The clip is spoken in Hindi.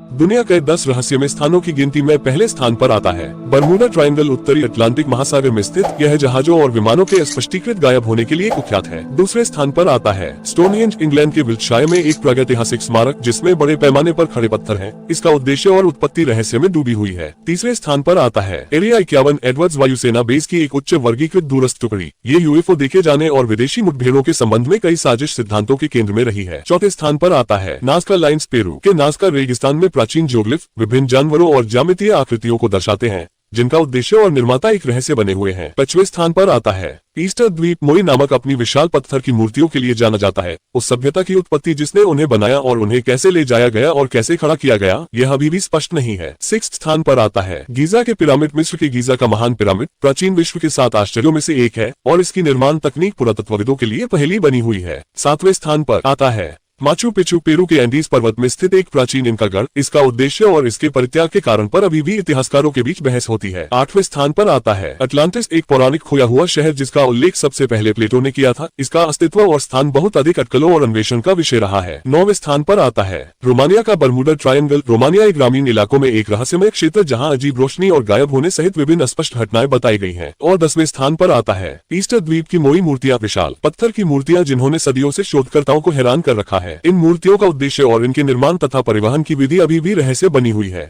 दुनिया के 10 रहस्यमय स्थानों की गिनती में पहले स्थान पर आता है बरमूडा ट्रायंगल। उत्तरी अटलांटिक महासागर में स्थित यह जहाजों और विमानों के स्पष्टीकृत गायब होने के लिए कुख्यात है। दूसरे स्थान पर आता है स्टोनहेंज, इंग्लैंड के विल्टशायर में एक प्रागैतिहासिक स्मारक जिसमें बड़े पैमाने पर खड़े पत्थर हैं। इसका उद्देश्य और उत्पत्ति रहस्य में डूबी हुई है। तीसरे स्थान पर आता है एरिया 51 एडवर्ड्स वायुसेना बेस की एक उच्च वर्गीकृत दूरस्थ टुकड़ी। ये यूएफओ देखे जाने और विदेशी मुठभेड़ों के संबंध में कई साजिश सिद्धांतों के केंद्र में रही है। चौथे स्थान पर आता है नाज़का लाइन्स, पेरू के नाज़का रेगिस्तान में प्राचीन जोगलिफ विभिन्न जानवरों और ज्यामितीय आकृतियों को दर्शाते हैं जिनका उद्देश्य और निर्माता एक रहस्य बने हुए हैं। 5वें स्थान पर आता है ईस्टर द्वीप। मोई नामक अपनी विशाल पत्थर की मूर्तियों के लिए जाना जाता है। उस सभ्यता की उत्पत्ति जिसने उन्हें बनाया और उन्हें कैसे ले जाया गया और कैसे खड़ा किया गया यह अभी भी स्पष्ट नहीं है। 6वें स्थान पर आता है गीजा के पिरामिड। मिस्र के गीजा का महान पिरामिड प्राचीन विश्व के 7 आश्चर्यों में से एक है और इसकी निर्माण तकनीक पुरातत्वविदों के लिए पहेली बनी हुई है। 7वें स्थान पर आता है माचू पिचू, पेरू के एंडीज पर्वत में स्थित एक प्राचीन इनका गढ़। इसका उद्देश्य और इसके परित्याग के कारण पर अभी भी इतिहासकारों के बीच बहस होती है। 8वें स्थान पर आता है अटलांटिस, एक पौराणिक खोया हुआ शहर जिसका उल्लेख सबसे पहले प्लेटो ने किया था। इसका अस्तित्व और स्थान बहुत अधिक अटकलों और अन्वेषण का विषय रहा है। 9वें स्थान पर आता है रोमानिया का बरमूडा ट्रायंगल। रोमानिया एक ग्रामीण इलाकों में एक रहस्यमय क्षेत्र जहाँ अजीब रोशनी और गायब होने सहित विभिन्न अस्पष्ट घटनाएं बताई गई है। और 10वें स्थान पर आता है ईस्टर द्वीप की मोई मूर्तियां। विशाल पत्थर की मूर्तियां जिन्होंने सदियों से शोधकर्ताओं को हैरान कर रखा है। इन मूर्तियों का उद्देश्य और इनके निर्माण तथा परिवहन की विधि अभी भी रहस्य बनी हुई है।